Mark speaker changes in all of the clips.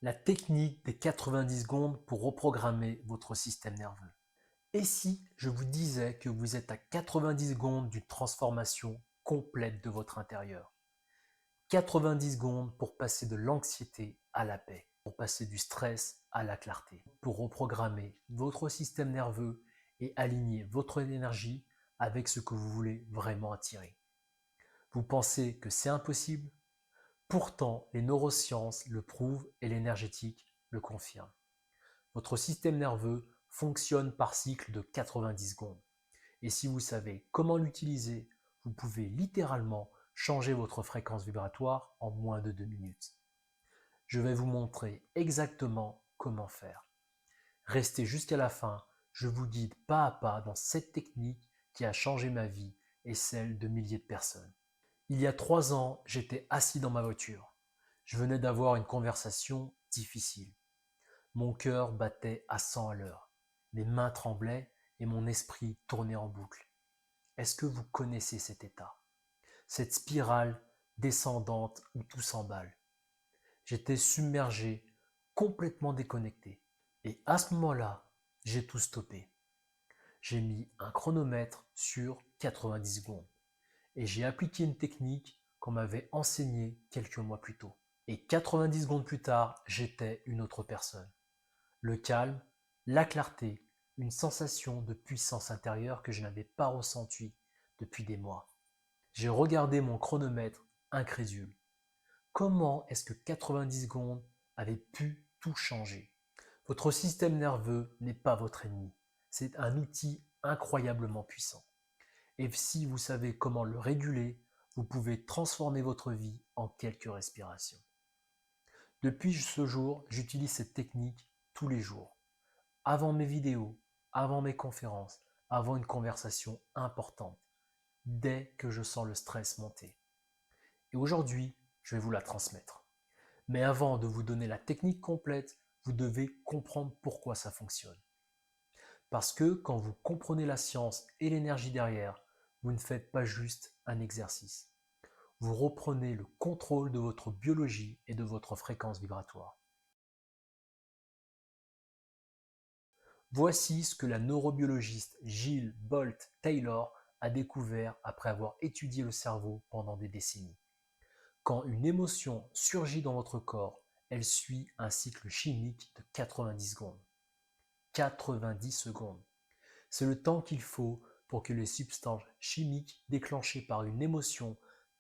Speaker 1: La technique des 90 secondes pour reprogrammer votre système nerveux. Et si je vous disais que vous êtes à 90 secondes d'une transformation complète de votre intérieur? 90 secondes pour passer de l'anxiété à la paix, pour passer du stress à la clarté, pour reprogrammer votre système nerveux et aligner votre énergie avec ce que vous voulez vraiment attirer. Vous pensez que c'est impossible? Pourtant, les neurosciences le prouvent et l'énergétique le confirme. Votre système nerveux fonctionne par cycle de 90 secondes. Et si vous savez comment l'utiliser, vous pouvez littéralement changer votre fréquence vibratoire en moins de 2 minutes. Je vais vous montrer exactement comment faire. Restez jusqu'à la fin, je vous guide pas à pas dans cette technique qui a changé ma vie et celle de milliers de personnes. Il y a 3 ans, j'étais assis dans ma voiture. Je venais d'avoir une conversation difficile. Mon cœur battait à 100 à l'heure. Mes mains tremblaient et mon esprit tournait en boucle. Est-ce que vous connaissez cet état? Cette spirale descendante où tout s'emballe. J'étais submergé, complètement déconnecté. Et à ce moment-là, j'ai tout stoppé. J'ai mis un chronomètre sur 90 secondes et j'ai appliqué une technique qu'on m'avait enseignée quelques mois plus tôt. Et 90 secondes plus tard, j'étais une autre personne. Le calme, la clarté, une sensation de puissance intérieure que je n'avais pas ressentie depuis des mois. J'ai regardé mon chronomètre incrédule. Comment est-ce que 90 secondes avaient pu tout changer? Votre système nerveux n'est pas votre ennemi. C'est un outil incroyablement puissant. Et si vous savez comment le réguler, vous pouvez transformer votre vie en quelques respirations. Depuis ce jour, j'utilise cette technique tous les jours. Avant mes vidéos, avant mes conférences, avant une conversation importante, dès que je sens le stress monter. Et aujourd'hui, je vais vous la transmettre. Mais avant de vous donner la technique complète, vous devez comprendre pourquoi ça fonctionne. Parce que quand vous comprenez la science et l'énergie derrière, vous ne faites pas juste un exercice. Vous reprenez le contrôle de votre biologie et de votre fréquence vibratoire. Voici ce que la neurobiologiste Jill Bolte Taylor a découvert après avoir étudié le cerveau pendant des décennies. Quand une émotion surgit dans votre corps, elle suit un cycle chimique de 90 secondes. 90 secondes. C'est le temps qu'il faut pour que les substances chimiques déclenchées par une émotion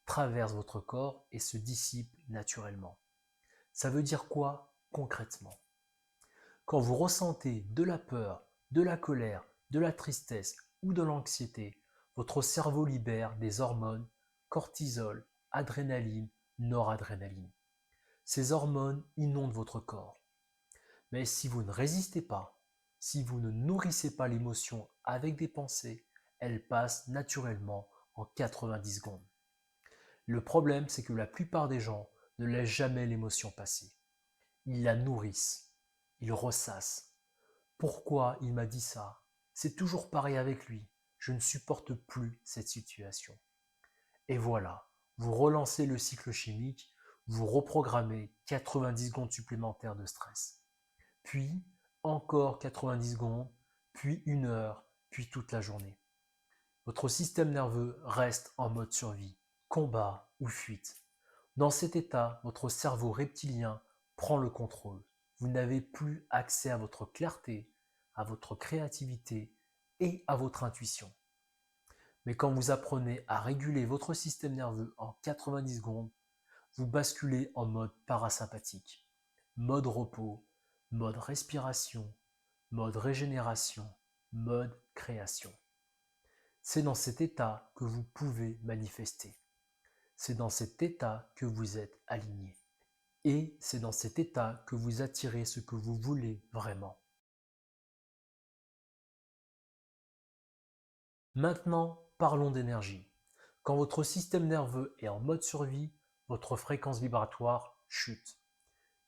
Speaker 1: traversent votre corps et se dissipent naturellement. Ça veut dire quoi concrètement? Quand vous ressentez de la peur, de la colère, de la tristesse ou de l'anxiété, votre cerveau libère des hormones cortisol, adrénaline, noradrénaline. Ces hormones inondent votre corps. Mais si vous ne résistez pas, si vous ne nourrissez pas l'émotion avec des pensées, elle passe naturellement en 90 secondes. Le problème, c'est que la plupart des gens ne laissent jamais l'émotion passer. Ils la nourrissent, ils ressassent. Pourquoi il m'a dit ça? C'est toujours pareil avec lui. Je ne supporte plus cette situation. Et voilà, vous relancez le cycle chimique, vous reprogrammez 90 secondes supplémentaires de stress. Puis encore 90 secondes, puis 1 heure, puis toute la journée. Votre système nerveux reste en mode survie, combat ou fuite. Dans cet état, votre cerveau reptilien prend le contrôle. Vous n'avez plus accès à votre clarté, à votre créativité et à votre intuition. Mais quand vous apprenez à réguler votre système nerveux en 90 secondes, vous basculez en mode parasympathique, mode repos, mode respiration, mode régénération, mode création. C'est dans cet état que vous pouvez manifester. C'est dans cet état que vous êtes aligné. Et c'est dans cet état que vous attirez ce que vous voulez vraiment. Maintenant, parlons d'énergie. Quand votre système nerveux est en mode survie, votre fréquence vibratoire chute.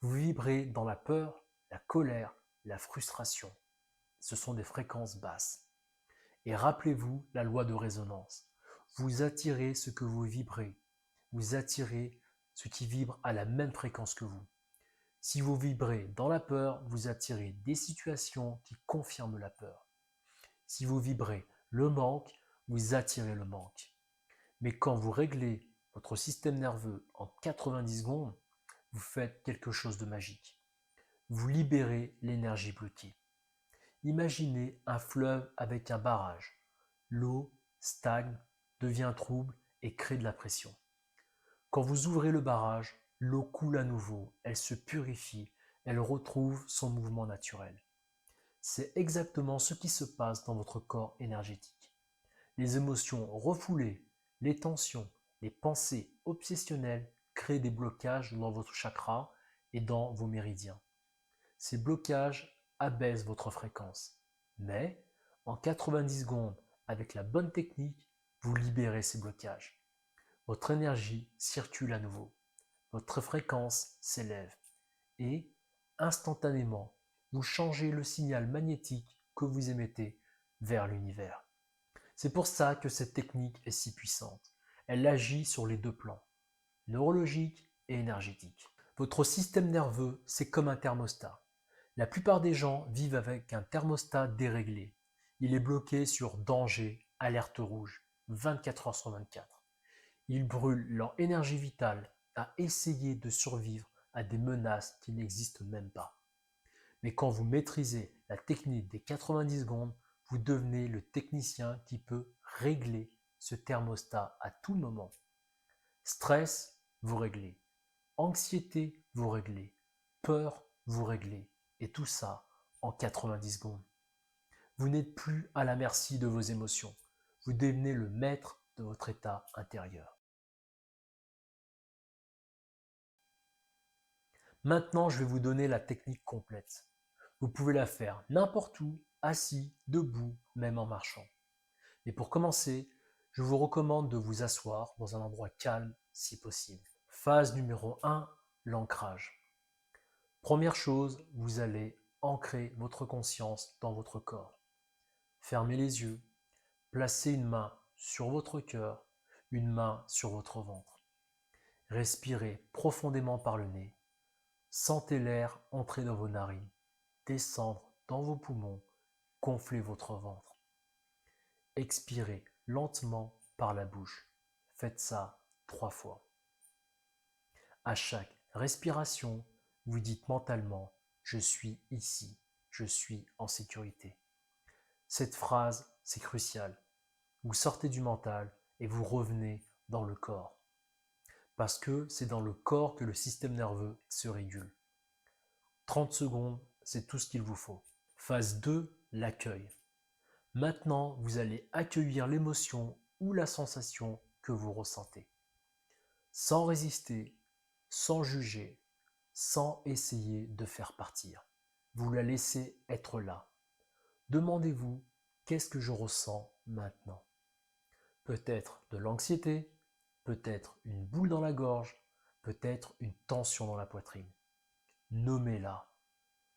Speaker 1: Vous vibrez dans la peur, la colère, la frustration. Ce sont des fréquences basses. Et rappelez-vous la loi de résonance. Vous attirez ce que vous vibrez. Vous attirez ce qui vibre à la même fréquence que vous. Si vous vibrez dans la peur, vous attirez des situations qui confirment la peur. Si vous vibrez le manque, vous attirez le manque. Mais quand vous réglez votre système nerveux en 90 secondes, vous faites quelque chose de magique. Vous libérez l'énergie bloquée. Imaginez un fleuve avec un barrage. L'eau stagne, devient trouble et crée de la pression. Quand vous ouvrez le barrage, l'eau coule à nouveau, elle se purifie, elle retrouve son mouvement naturel. C'est exactement ce qui se passe dans votre corps énergétique. Les émotions refoulées, les tensions, les pensées obsessionnelles créent des blocages dans votre chakra et dans vos méridiens. Ces blocages abaissent votre fréquence. Mais en 90 secondes, avec la bonne technique, vous libérez ces blocages. Votre énergie circule à nouveau. Votre fréquence s'élève. Et, instantanément, vous changez le signal magnétique que vous émettez vers l'univers. C'est pour ça que cette technique est si puissante. Elle agit sur les deux plans, neurologique et énergétique. Votre système nerveux, c'est comme un thermostat. La plupart des gens vivent avec un thermostat déréglé. Il est bloqué sur danger, alerte rouge, 24 heures sur 24. Ils brûlent leur énergie vitale à essayer de survivre à des menaces qui n'existent même pas. Mais quand vous maîtrisez la technique des 90 secondes, vous devenez le technicien qui peut régler ce thermostat à tout moment. Stress, vous réglez. Anxiété, vous réglez. Peur, vous réglez. Et tout ça en 90 secondes. Vous n'êtes plus à la merci de vos émotions. Vous devenez le maître de votre état intérieur. Maintenant, je vais vous donner la technique complète. Vous pouvez la faire n'importe où, assis, debout, même en marchant. Et pour commencer, je vous recommande de vous asseoir dans un endroit calme si possible. Phase numéro 1, l'ancrage. Première chose, vous allez ancrer votre conscience dans votre corps. Fermez les yeux, placez une main sur votre cœur, une main sur votre ventre. Respirez profondément par le nez. Sentez l'air entrer dans vos narines, descendre dans vos poumons, gonfler votre ventre. Expirez lentement par la bouche. Faites ça 3 fois. À chaque respiration, vous dites mentalement « Je suis ici, je suis en sécurité ». Cette phrase, c'est crucial. Vous sortez du mental et vous revenez dans le corps. Parce que c'est dans le corps que le système nerveux se régule. 30 secondes, c'est tout ce qu'il vous faut. Phase 2, l'accueil. Maintenant, vous allez accueillir l'émotion ou la sensation que vous ressentez. Sans résister, sans juger, sans essayer de faire partir. Vous la laissez être là. Demandez-vous, qu'est-ce que je ressens maintenant? Peut-être de l'anxiété, peut-être une boule dans la gorge, peut-être une tension dans la poitrine. Nommez-la.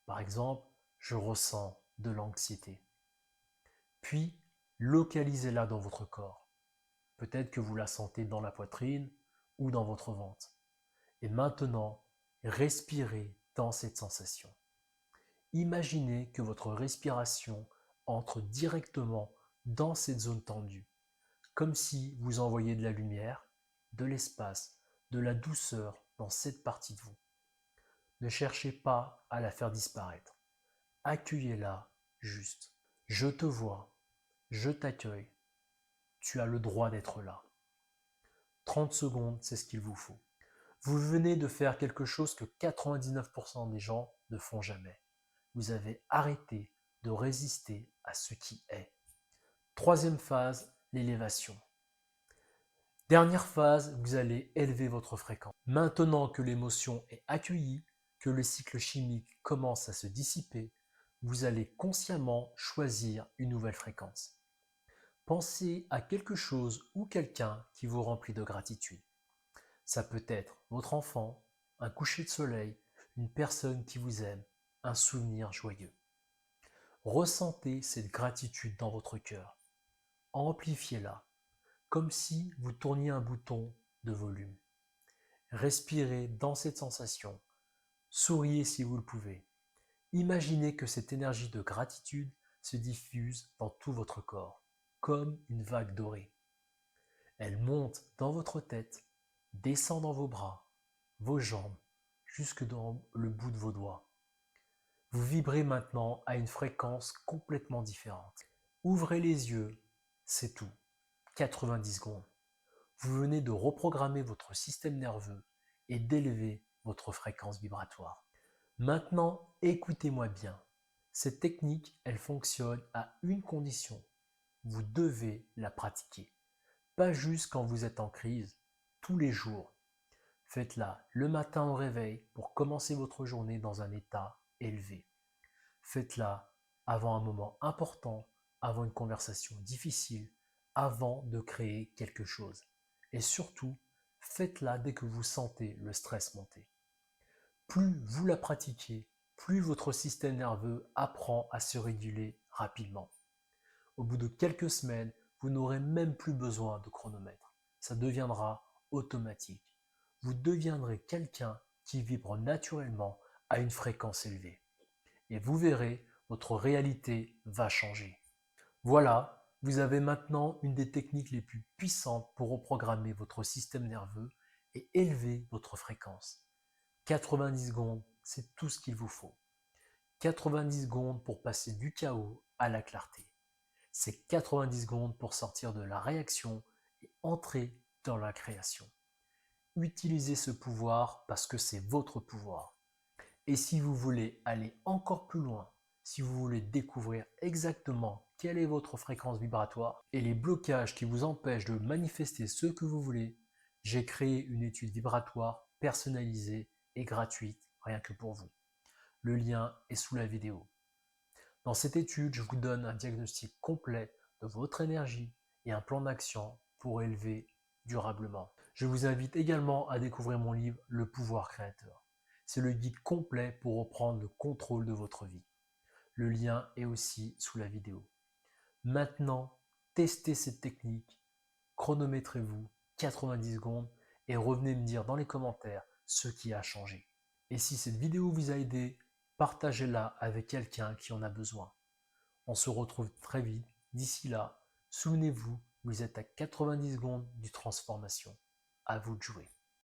Speaker 1: Par exemple, je ressens de l'anxiété. Puis, localisez-la dans votre corps. Peut-être que vous la sentez dans la poitrine ou dans votre ventre. Et maintenant, respirez dans cette sensation. Imaginez que votre respiration entre directement dans cette zone tendue, comme si vous envoyiez de la lumière, de l'espace, de la douceur dans cette partie de vous. Ne cherchez pas à la faire disparaître. Accueillez-la juste. Je te vois, je t'accueille. Tu as le droit d'être là. 30 secondes, c'est ce qu'il vous faut. Vous venez de faire quelque chose que 99% des gens ne font jamais. Vous avez arrêté de résister à ce qui est. Troisième phase, l'élévation. Dernière phase, vous allez élever votre fréquence. Maintenant que l'émotion est accueillie, que le cycle chimique commence à se dissiper, vous allez consciemment choisir une nouvelle fréquence. Pensez à quelque chose ou quelqu'un qui vous remplit de gratitude. Ça peut être votre enfant, un coucher de soleil, une personne qui vous aime, un souvenir joyeux. Ressentez cette gratitude dans votre cœur. Amplifiez-la, comme si vous tourniez un bouton de volume. Respirez dans cette sensation. Souriez si vous le pouvez. Imaginez que cette énergie de gratitude se diffuse dans tout votre corps, comme une vague dorée. Elle monte dans votre tête, descend dans vos bras, vos jambes, jusque dans le bout de vos doigts. Vous vibrez maintenant à une fréquence complètement différente. Ouvrez les yeux, c'est tout. 90 secondes. Vous venez de reprogrammer votre système nerveux et d'élever votre fréquence vibratoire. Maintenant, écoutez-moi bien. Cette technique, elle fonctionne à une condition. Vous devez la pratiquer. Pas juste quand vous êtes en crise, tous les jours. Faites-la le matin au réveil pour commencer votre journée dans un état élevé. Faites-la avant un moment important, avant une conversation difficile, avant de créer quelque chose. Et surtout, faites-la dès que vous sentez le stress monter. Plus vous la pratiquez, plus votre système nerveux apprend à se réguler rapidement. Au bout de quelques semaines, vous n'aurez même plus besoin de chronomètre. Ça deviendra automatique. Vous deviendrez quelqu'un qui vibre naturellement à une fréquence élevée. Et vous verrez, votre réalité va changer. Voilà, vous avez maintenant une des techniques les plus puissantes pour reprogrammer votre système nerveux et élever votre fréquence. 90 secondes, c'est tout ce qu'il vous faut. 90 secondes pour passer du chaos à la clarté. C'est 90 secondes pour sortir de la réaction et entrer dans la création. Utilisez ce pouvoir parce que c'est votre pouvoir. Et si vous voulez aller encore plus loin, si vous voulez découvrir exactement quelle est votre fréquence vibratoire et les blocages qui vous empêchent de manifester ce que vous voulez, j'ai créé une étude vibratoire personnalisée et gratuite rien que pour vous. Le lien est sous la vidéo. Dans cette étude, je vous donne un diagnostic complet de votre énergie et un plan d'action pour élever durablement. Je vous invite également à découvrir mon livre Le pouvoir créateur. C'est le guide complet pour reprendre le contrôle de votre vie. Le lien est aussi sous la vidéo. Maintenant, testez cette technique, chronométrez-vous 90 secondes et revenez me dire dans les commentaires ce qui a changé. Et si cette vidéo vous a aidé, partagez-la avec quelqu'un qui en a besoin. On se retrouve très vite. D'ici là, souvenez-vous, vous êtes à 90 secondes du transformation. À vous de jouer.